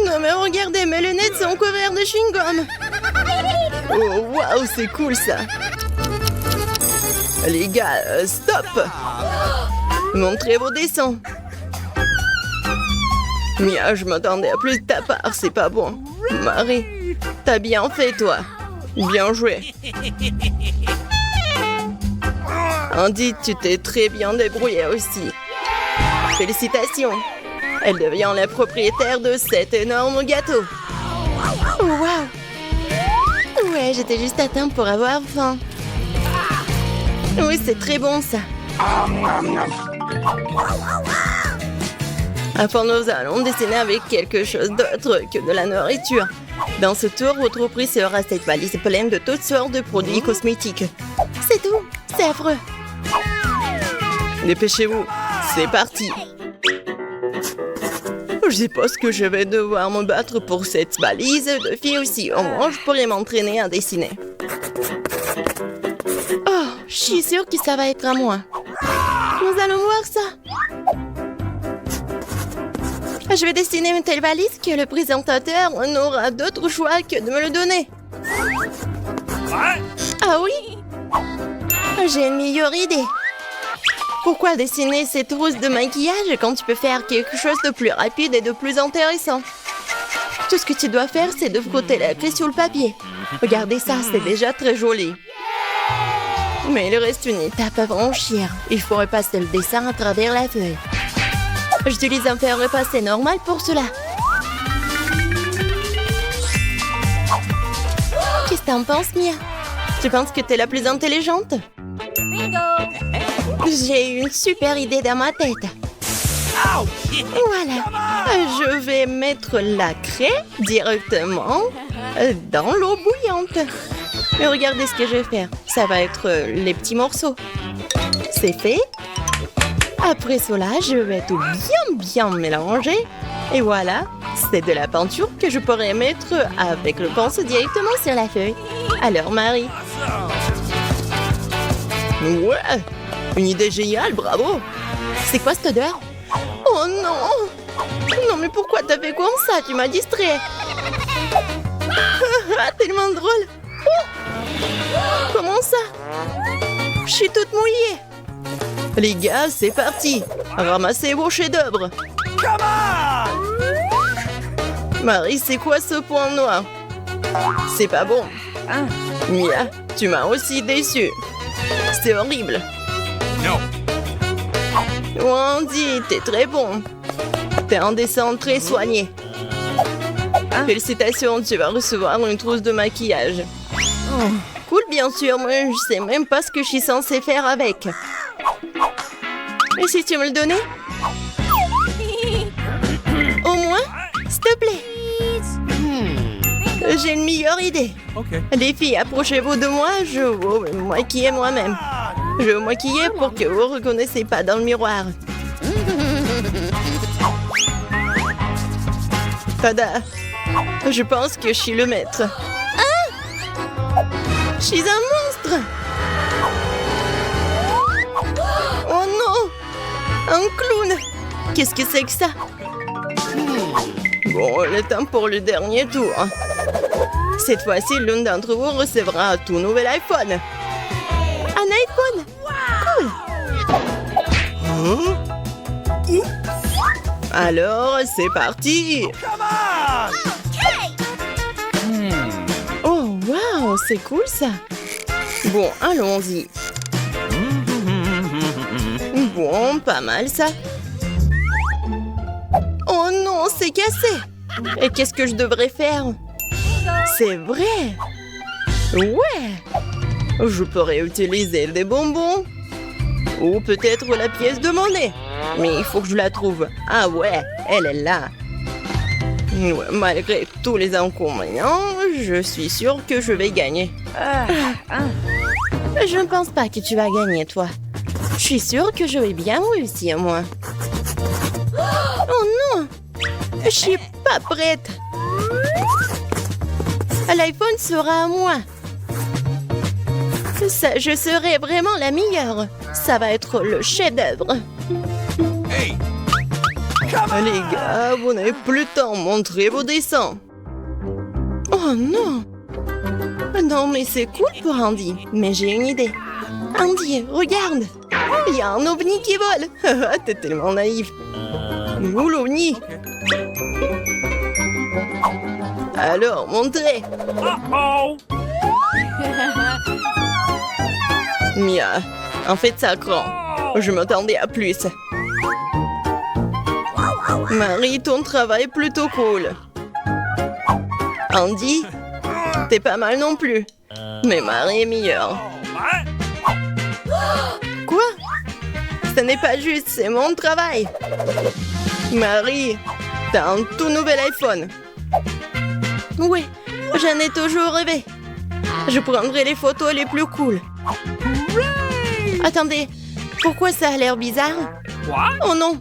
Non mais regardez, mes lunettes sont couvertes de chewing-gum. Oh waouh, c'est cool ça. Les gars, stop. Montrez vos dessins. Mia, je m'attendais à plus de ta part, c'est pas bon. Marie, t'as bien fait toi. Bien joué. Andy, tu t'es très bien débrouillée aussi. Félicitations. Elle devient la propriétaire de cet énorme gâteau. Oh, wow! Ouais, j'étais juste à temps pour avoir faim. Oui, c'est très bon, ça. Enfin, nous allons dessiner avec quelque chose d'autre que de la nourriture. Dans ce tour, votre prix sera cette valise pleine de toutes sortes de produits cosmétiques. C'est tout. C'est affreux. Dépêchez-vous. C'est parti. Je suppose que je vais devoir me battre pour cette valise de filles aussi. Au moins, je pourrais m'entraîner à dessiner. Oh, je suis sûre que ça va être à moi. Nous allons voir ça. Je vais dessiner une telle valise que le présentateur n'aura d'autre choix que de me le donner. Ah oui? J'ai une meilleure idée. Pourquoi dessiner cette trousse de maquillage quand tu peux faire quelque chose de plus rapide et de plus intéressant? Tout ce que tu dois faire, c'est de frotter la craie sur le papier. Regardez ça, c'est déjà très joli. Mais il reste une étape à franchir. Il faut repasser le dessin à travers la feuille. J'utilise un fer repassé normal pour cela. Qu'est-ce que t'en penses, Mia? Tu penses que t'es la plus intelligente? J'ai une super idée dans ma tête. Voilà. Je vais mettre la craie directement dans l'eau bouillante. Et regardez ce que je vais faire. Ça va être les petits morceaux. C'est fait. Après cela, je vais tout bien mélanger. Et voilà, c'est de la peinture que je pourrais mettre avec le pinceau directement sur la feuille. Alors, Marie. Ouais, une idée géniale, bravo. C'est quoi cette odeur? Oh non! Non, mais pourquoi t'as fait comme ça? Tu m'as distrait. Tellement drôle. Oh! Comment ça? Je suis toute mouillée. Les gars, c'est parti. Ramassez vos chefs-d'œuvre. Marie, c'est quoi ce point noir? C'est pas bon. Mia, tu m'as aussi déçue. C'est horrible. Non. Wendy, t'es très bon. T'es un dessin très soigné. Félicitations, tu vas recevoir une trousse de maquillage. Cool, bien sûr, mais je sais même pas ce que je suis censée faire avec. Et si tu me le donnais? Au moins, s'il te plaît. J'ai une meilleure idée. Okay. Les filles, approchez-vous de moi, je vais vous maquiller moi-même. Je vais vous maquiller pour que vous ne reconnaissiez pas dans le miroir. Tada! Je pense que je suis le maître. Ah! Je suis un monstre! Oh non! Un clown! Qu'est-ce que c'est que ça? Bon, le temps pour le dernier tour. Cette fois-ci, l'une d'entre vous recevra un tout nouvel iPhone. Un iPhone? Cool! Alors, c'est parti! Oh, waouh, c'est cool ça! Bon, allons-y. Bon, pas mal ça. Oh non, c'est cassé! Et qu'est-ce que je devrais faire? C'est vrai! Ouais! Je pourrais utiliser des bonbons. Ou peut-être la pièce de monnaie. Mais il faut que je la trouve. Ah ouais, elle est là. Ouais, malgré tous les inconvénients, je suis sûre que je vais gagner. Je ne pense pas que tu vas gagner, toi. Je suis sûre que je vais bien réussir, moi. Oh non! Je suis pas prête. L'iPhone sera à moi. Ça, je serai vraiment la meilleure. Ça va être le chef-d'œuvre. Hey. Les gars, vous n'avez plus le temps. Montrez vos dessins. Oh non! Non, mais c'est cool pour Andy. Mais j'ai une idée. Andy, regarde! Il y a un ovni qui vole. T'es tellement naïf. Où l'ovni? Alors, montrez. Oh. Mia, en fait, ça craint. Je m'attendais à plus. Marie, ton travail est plutôt cool. Andy, t'es pas mal non plus. Mais Marie est meilleure. Quoi? Ce n'est pas juste, c'est mon travail. Marie, t'as un tout nouvel iPhone. Oui, j'en ai toujours rêvé. Je prendrai les photos les plus cool. Attendez, pourquoi ça a l'air bizarre? Oh non!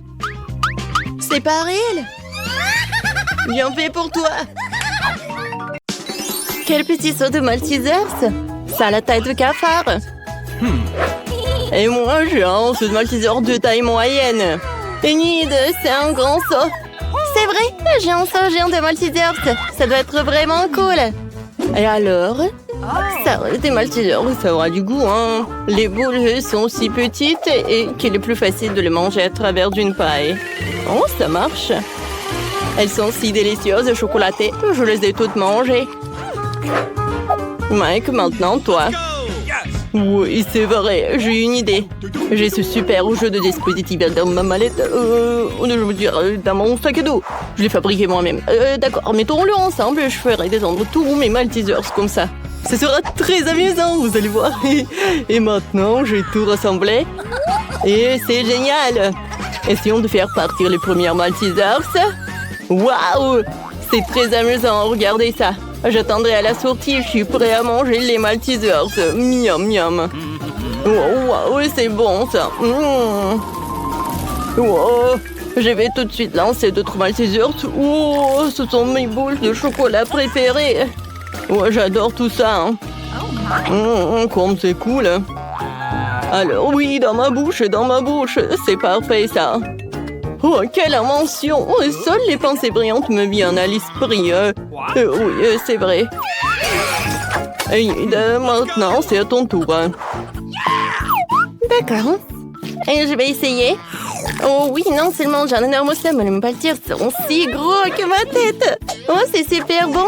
C'est pas réel! Bien fait pour toi! Quel petit saut de Maltesers! Ça a la taille de cafard! Et moi, j'ai un saut de Malteser de taille moyenne! Enid, c'est un grand saut! C'est vrai, j'ai un saut géant de Maltesers! Ça doit être vraiment cool! Et alors? Ça, des Maltesers, ça aura du goût, hein. Les boules sont si petites et qu'il est plus facile de les manger à travers d'une paille. Oh, ça marche. Elles sont si délicieuses et chocolatées. Je les ai toutes mangées. Mike, maintenant toi. Oui, c'est vrai, j'ai une idée. J'ai ce super jeu de dispositif dans ma mallette. Je veux dire, dans mon sac à dos. Je l'ai fabriqué moi-même. D'accord, mettons-le ensemble, je ferai descendre tous mes Maltesers comme ça. Ce sera très amusant, vous allez voir. Et maintenant, j'ai tout rassemblé. Et c'est génial. Essayons de faire partir les premières Maltesers. Waouh! C'est très amusant, regardez ça. J'attendrai à la sortie, je suis prêt à manger les Maltesers. Miam, miam. Waouh, c'est bon ça. Wow. Je vais tout de suite lancer d'autres Maltesers. Oh, ce sont mes boules de chocolat préférées. Oh, j'adore tout ça. Comme c'est cool. Alors oui, dans ma bouche. C'est parfait ça. Oh, quelle invention! Seules les pensées brillantes me viennent à l'esprit. Oui, c'est vrai. Et maintenant, c'est à ton tour. D'accord. Et je vais essayer. Oh oui, non seulement j'ai un énorme somme, mais les Maltesers sont si gros que ma tête. Oh, c'est super bon.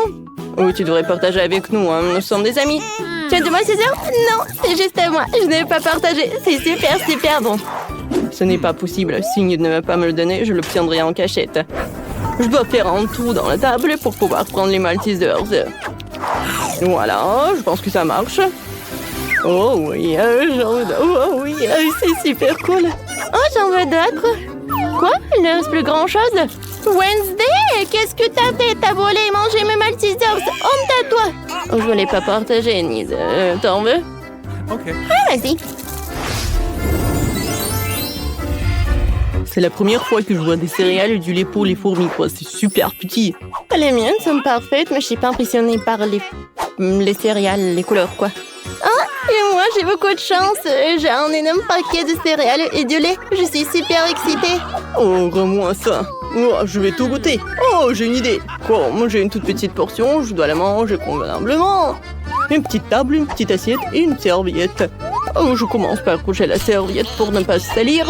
Oh, tu devrais partager avec nous, hein. Nous sommes des amis. Tu as de Maltesers? Non, c'est juste à moi. Je ne vais pas partager. C'est super, super bon. Ce n'est pas possible. S'il ne veut pas me le donner, je l'obtiendrai en cachette. Je dois faire un trou dans la table pour pouvoir prendre les Maltesers. Voilà, je pense que ça marche. Oh oui, oh oui, c'est super cool. Oh, j'en veux d'autres. Quoi? Il ne reste plus grand-chose? Wednesday, qu'est-ce que t'as fait? T'as volé et mangé mes Maltesers. Honte à toi. Oh, je voulais pas partager, Nise. T'en veux? Okay. Ah, vas-y. C'est la première fois que je vois des céréales et du lait pour les fourmis, quoi. C'est super petit. Les miennes sont parfaites, mais je suis pas impressionnée par les céréales, les couleurs, quoi. Ah, et moi, j'ai beaucoup de chance. J'ai un énorme paquet de céréales et du lait. Je suis super excitée. Oh, rends-moi ça. Oh, je vais tout goûter. Oh, j'ai une idée. Quoi, moi, j'ai une toute petite portion. Je dois la manger convenablement. Une petite table, une petite assiette et une serviette. Oh, je commence par coucher la serviette pour ne pas se salir.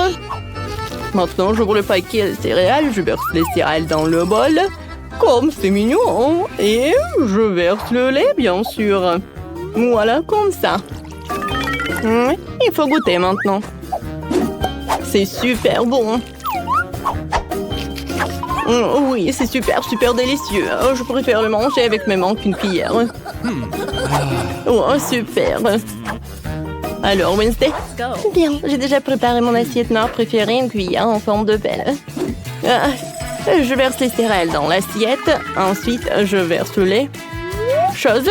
Maintenant, j'ouvre le paquet de céréales, je verse les céréales dans le bol. Comme c'est mignon. Et je verse le lait, bien sûr. Voilà, comme ça. Il faut goûter maintenant. C'est super bon. Oui, c'est super, super délicieux. Je préfère le manger avec mes mains qu'une cuillère. Oh, super. Alors, Wednesday? Bien, j'ai déjà préparé mon assiette noire préférée, une cuillère en forme de pelle. Je verse les céréales dans l'assiette. Ensuite, je verse le lait. Chose.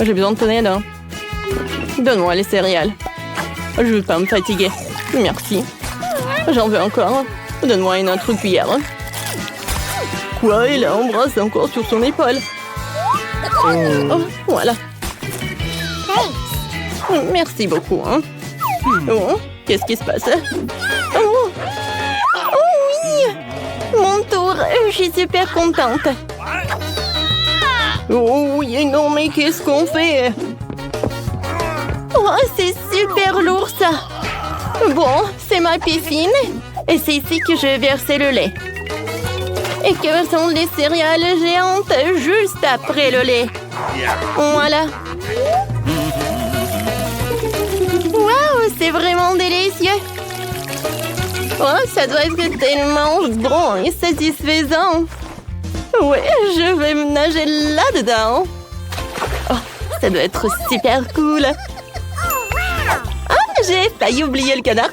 J'ai besoin de ton aide. Donne-moi les céréales. Je ne veux pas me fatiguer. Merci. J'en veux encore. Donne-moi une autre cuillère. Quoi? Il embrasse encore sur son épaule. Oh, voilà. Merci beaucoup. Hein. Oh, qu'est-ce qui se passe? Oh oui! Mon tour. Je suis super contente. Oh oui, non, mais qu'est-ce qu'on fait? Oh, c'est super lourd, ça. Bon, c'est ma piscine. Et c'est ici que je vais verser le lait. Et que sont les céréales géantes juste après le lait. Voilà. Waouh, c'est vraiment délicieux. Oh, ça doit être tellement bon et satisfaisant. Ouais, je vais me nager là-dedans. Oh, ça doit être super cool. Ah, j'ai failli oublier le canard.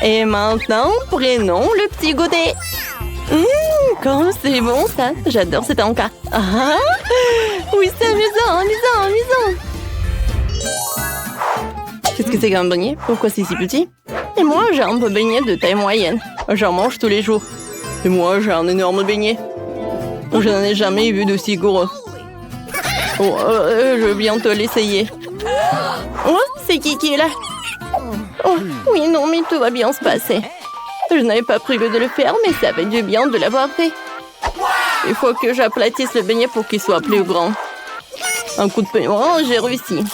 Et maintenant, prenons le petit goûter. Comme c'est bon ça. J'adore cet encas. Ah, oui, c'est amusant, amusant, amusant. Qu'est-ce que c'est qu'un beignet? Pourquoi c'est si petit? Et moi, j'ai un peu beignet de taille moyenne. J'en mange tous les jours. Et moi, j'ai un énorme beignet. Je n'en ai jamais vu d'aussi gros. Oh, je veux bientôt l'essayer. Oh, c'est qui est là? Oh, oui, non, mais tout va bien se passer. Je n'avais pas prévu de le faire, mais ça fait du bien de l'avoir fait. Il faut que j'aplatisse le beignet pour qu'il soit plus grand. Un coup de peignoir, oh, j'ai réussi.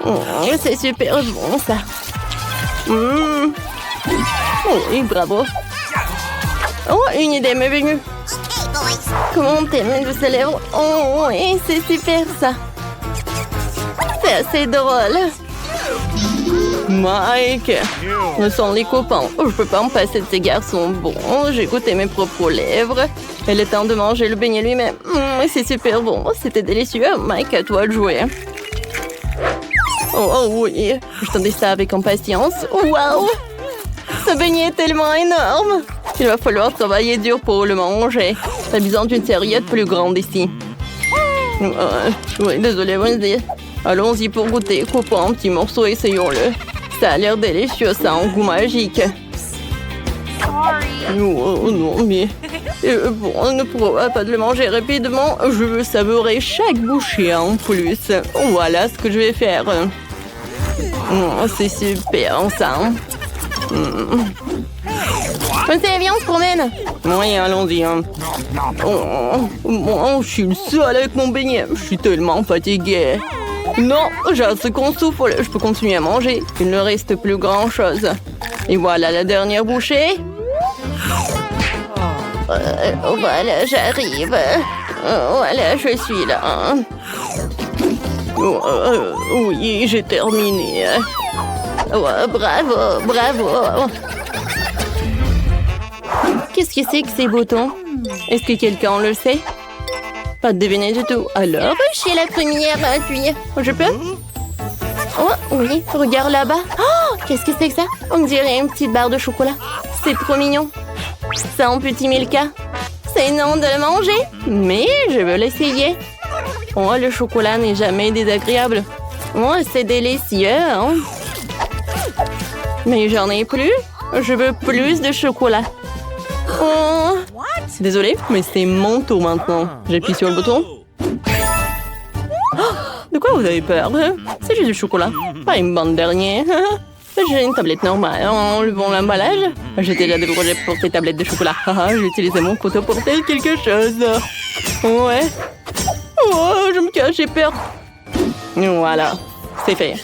Oh, c'est super bon, ça. Oui, bravo. Oh, une idée m'est venue. Comment t'aimes de ses lèvres? Oh, et c'est super, ça. C'est assez drôle. Mike, nous sommes les copains. Je peux pas me passer de ces garçons bons. J'ai goûté mes propres lèvres. Il est temps de manger le beignet lui-même. C'est super bon. C'était délicieux. Mike, à toi de jouer. Oh oui, j'attendais ça avec impatience. Waouh! Ce beignet est tellement énorme. Il va falloir travailler dur pour le manger. T'as besoin d'une serviette plus grande ici. Oui, désolé, Wednesday. Allons-y pour goûter. Coupons un petit morceau, essayons-le. Ça a l'air délicieux, ça a un goût magique. Oh non, mais... bon, on ne pourra pas de le manger rapidement. Je veux savourer chaque bouchée en plus. Voilà ce que je vais faire. C'est super, ça. Viens, on se promène. Oui, allons-y. Moi, je suis le seul avec mon beignet. Je suis tellement fatiguée. Non, j'ai assez qu'on souffle. Je peux continuer à manger. Il ne reste plus grand-chose. Et voilà la dernière bouchée. Voilà, j'arrive. Voilà, je suis là. Oui, j'ai terminé. Bravo, bravo. Qu'est-ce que c'est que ces boutons? Est-ce que quelqu'un le sait? Pas de deviner du tout. Alors? Je suis la première à appuyer. Je peux? Oh, oui, regarde là-bas. Oh, qu'est-ce que c'est que ça? On dirait une petite barre de chocolat. C'est trop mignon. C'est un petit Milka. C'est non de le manger. Mais je veux l'essayer. Oh, le chocolat n'est jamais désagréable. Oh, c'est délicieux, hein? Mais j'en ai plus. Je veux plus de chocolat. Oh. Désolée, mais c'est mon tour maintenant. J'appuie sur le bouton. Oh, de quoi vous avez peur? C'est juste du chocolat. Pas une bande dernière. J'ai une tablette normale. Enlevons l'emballage. J'ai déjà des projets pour ces tablettes de chocolat. J'ai utilisé mon couteau pour faire quelque chose. Ouais. Oh, je me cache, j'ai peur. Voilà, c'est fait.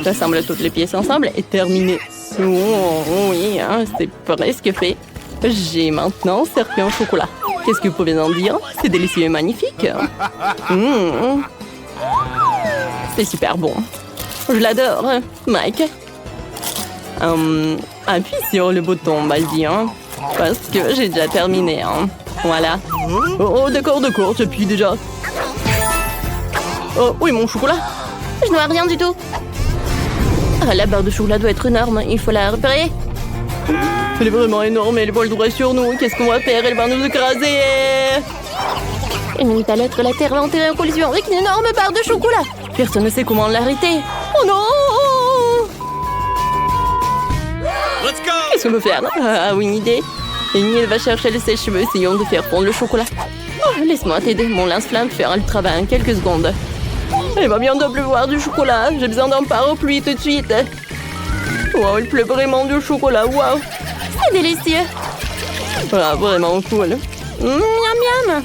J'assemble toutes les pièces ensemble et terminé. Oh, oui, hein, c'est presque fait. J'ai maintenant servi en chocolat. Qu'est-ce que vous pouvez en dire? C'est délicieux et magnifique. C'est super bon. Je l'adore. Mike? Appuie sur le bouton, vas-y, hein, parce que j'ai déjà terminé. Hein. Voilà. Oh, d'accord, j'appuie déjà. Oh, oui, mon chocolat. Je ne vois rien du tout. Ah, la barre de chocolat doit être énorme. Il faut la repérer. Elle est vraiment énorme. Elle vole droit sur nous. Qu'est-ce qu'on va faire? Elle va nous écraser. Une minute à l'autre, la Terre va entrer en collision avec une énorme barre de chocolat. Personne ne sait comment l'arrêter. Oh non! Qu'est-ce qu'on peut faire? Ah, oui, une idée. Amy, elle va chercher le sèche-cheveux. Essayons de faire fondre le chocolat. Oh, laisse-moi t'aider. Mon lance-flamme fera le travail en quelques secondes. Il va bientôt pleuvoir du chocolat. J'ai besoin d'un parapluie tout de suite. Wow, il pleut vraiment du chocolat. Wow. C'est délicieux. Ah, vraiment cool. Miam miam.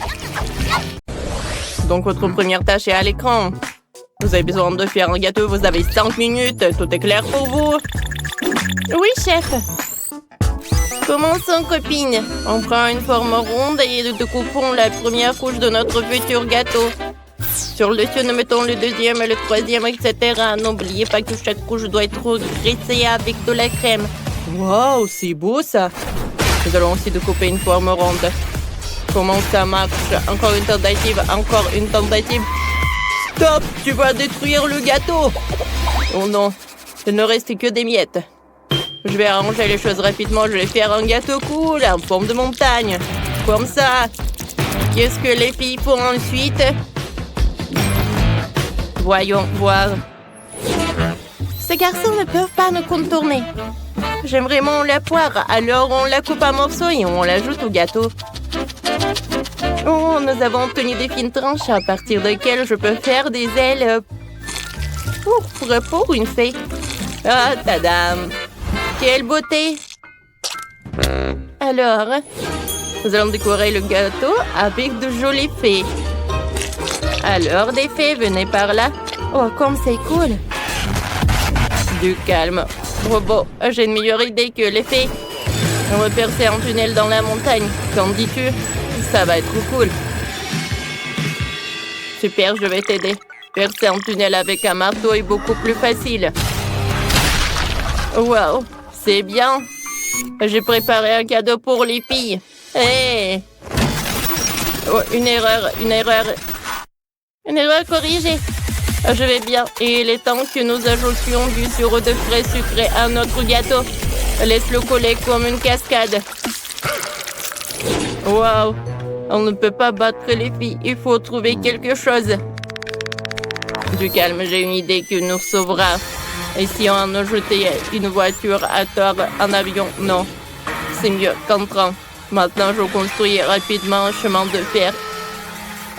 Donc, votre première tâche est à l'écran. Vous avez besoin de faire un gâteau. Vous avez 5 minutes. Tout est clair pour vous? Oui, chef. Commençons, copine. On prend une forme ronde et découpons la première couche de notre futur gâteau. Sur le dessus, nous mettons le deuxième, le troisième, etc. N'oubliez pas que chaque couche doit être graissée avec de la crème. Wow, c'est beau ça. Nous allons aussi découper une forme ronde. Comment ça marche? Encore une tentative, encore une tentative. Stop! Tu vas détruire le gâteau! Oh non, il ne reste que des miettes. Je vais arranger les choses rapidement. Je vais faire un gâteau cool en forme de montagne. Comme ça. Qu'est-ce que les filles font ensuite? Voyons voir. Ces garçons ne peuvent pas nous contourner. J'aime vraiment la poire. Alors on la coupe en morceaux et on l'ajoute au gâteau. Oh, nous avons obtenu des fines tranches à partir desquelles je peux faire des ailes pour une fée. Ah, tadam! Quelle beauté! Alors, nous allons décorer le gâteau avec de jolies fées. Alors, des fées, venez par là. Oh, comme c'est cool! Du calme. Robot, j'ai une meilleure idée que les fées. On va percer un tunnel dans la montagne. Qu'en dis-tu? Ça va être cool. Super, je vais t'aider. Percer un tunnel avec un marteau est beaucoup plus facile. Wow, c'est bien. J'ai préparé un cadeau pour les filles. Hé! Oh, une erreur. Une erreur corrigée. Je vais bien. Et il est temps que nous ajoutions du sirop de fraises sucré à notre gâteau. Laisse-le coller comme une cascade. Wow! On ne peut pas battre les filles. Il faut trouver quelque chose. Du calme, j'ai une idée qui nous sauvera. Et si on ajoutait une voiture à tort, un avion? Non. C'est mieux qu'un train. Maintenant, je construis rapidement un chemin de fer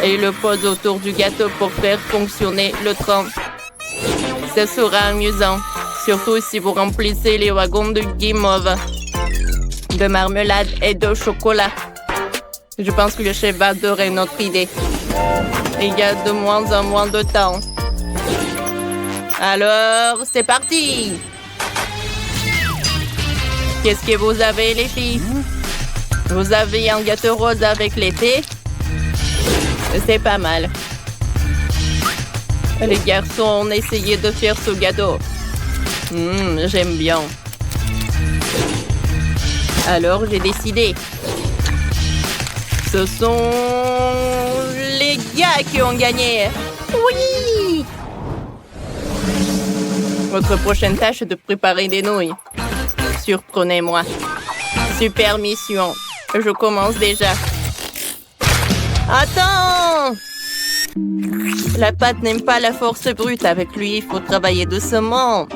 et le pose autour du gâteau pour faire fonctionner le train. Ce sera amusant, surtout si vous remplissez les wagons de guimauve, de marmelade et de chocolat. Je pense que le chef va adorer notre idée. Il y a de moins en moins de temps. Alors, c'est parti! Qu'est-ce que vous avez, les filles? Vous avez un gâteau rose avec l'été? C'est pas mal. Les garçons ont essayé de faire ce gâteau. J'aime bien. Alors, j'ai décidé. Ce sont les gars qui ont gagné. Oui! Votre prochaine tâche est de préparer des nouilles. Surprenez-moi. Super mission. Je commence déjà. Attends! La pâte n'aime pas la force brute. Avec lui, il faut travailler doucement.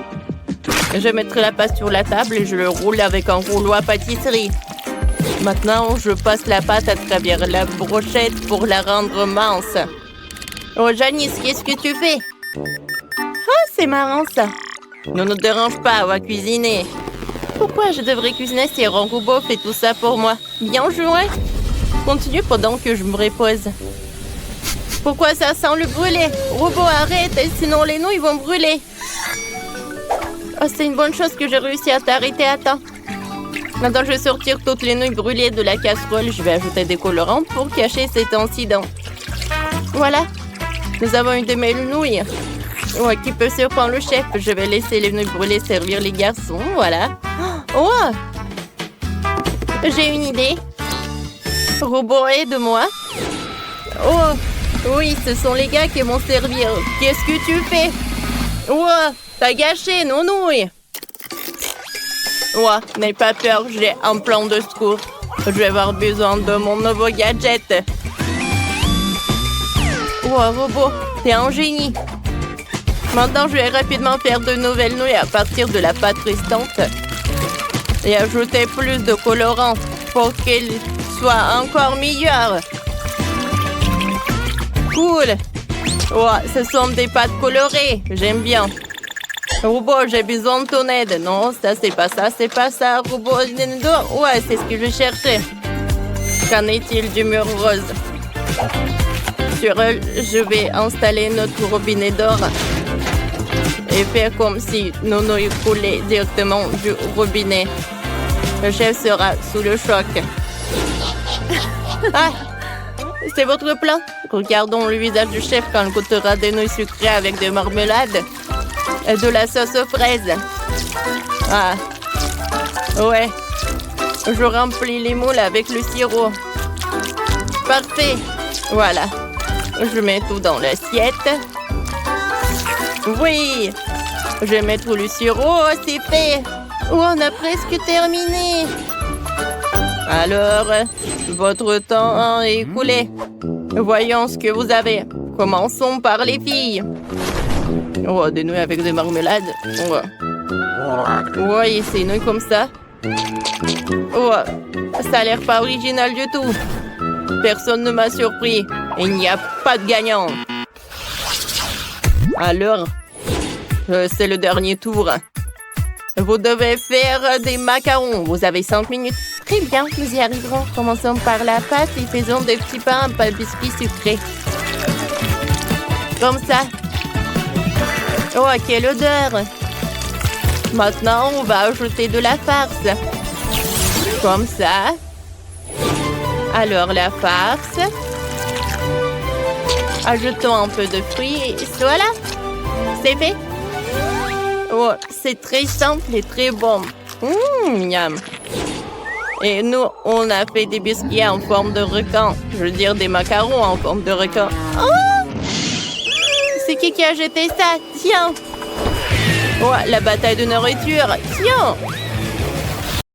Je mettrai la pâte sur la table et je le roule avec un rouleau à pâtisserie. Maintenant, je passe la pâte à travers la brochette pour la rendre mince. Oh, Janice, qu'est-ce que tu fais? Oh, c'est marrant ça. Ne nous dérange pas, on va cuisiner. Pourquoi je devrais cuisiner si un robot fait tout ça pour moi? Bien joué. Continue pendant que je me repose. Pourquoi ça sent le brûlé? Robot, arrête, sinon les nouilles vont brûler. Oh, c'est une bonne chose que j'ai réussi à t'arrêter à temps. Maintenant, je vais sortir toutes les nouilles brûlées de la casserole. Je vais ajouter des colorants pour cacher cet incident. Voilà. Nous avons une demi-nouille. Ouais, qui peut surprendre le chef. Je vais laisser les nouilles brûlées servir les garçons. Voilà. Oh! J'ai une idée. Robot, aide-moi. Oh! Oui, ce sont les gars qui vont servir. Qu'est-ce que tu fais? Oh! T'as gâché nos nouilles. Ouais, n'aie pas peur, j'ai un plan de secours. Je vais avoir besoin de mon nouveau gadget. Ouais, robot, t'es un génie. Maintenant, je vais rapidement faire de nouvelles nouilles à partir de la pâte restante et ajouter plus de colorants pour qu'elles soient encore meilleures. Cool. Ouais, ce sont des pâtes colorées. J'aime bien. Robot, j'ai besoin de ton aide. Non, ça, c'est pas ça, c'est pas ça. Robot, ouais, c'est ce que je cherchais. Qu'en est-il du mur rose? Sur elle, je vais installer notre robinet d'or et faire comme si nos nouilles coulaient directement du robinet. Le chef sera sous le choc. Ah! C'est votre plan? Regardons le visage du chef quand il goûtera des nouilles sucrées avec de marmelade et de la sauce aux fraises. Ah! Ouais. Je remplis les moules avec le sirop. Parfait. Voilà. Je mets tout dans l'assiette. Oui! Je vais mettre le sirop, c'est fait. Oh, on a presque terminé. Alors, votre temps est écoulé. Voyons ce que vous avez. Commençons par les filles. Oh, des nouilles avec des marmelades. Oui, c'est nouilles comme ça. Oh, ça a l'air pas original du tout. Personne ne m'a surpris. Il n'y a pas de gagnant. Alors, c'est le dernier tour. Vous devez faire des macarons. Vous avez 5 minutes. Très bien, nous y arriverons. Commençons par la pâte et faisons des petits pains à biscuits sucrés. Comme ça. Oh, quelle odeur! Maintenant, on va ajouter de la farce. Comme ça. Alors, la farce. Ajoutons un peu de fruits et voilà. C'est fait. Oh, c'est très simple et très bon. Miam. Et nous, on a fait des biscuits en forme de requin. Je veux dire des macarons en forme de requin. Oh! C'est qui a jeté ça? Tiens! Oh, la bataille de nourriture! Tiens!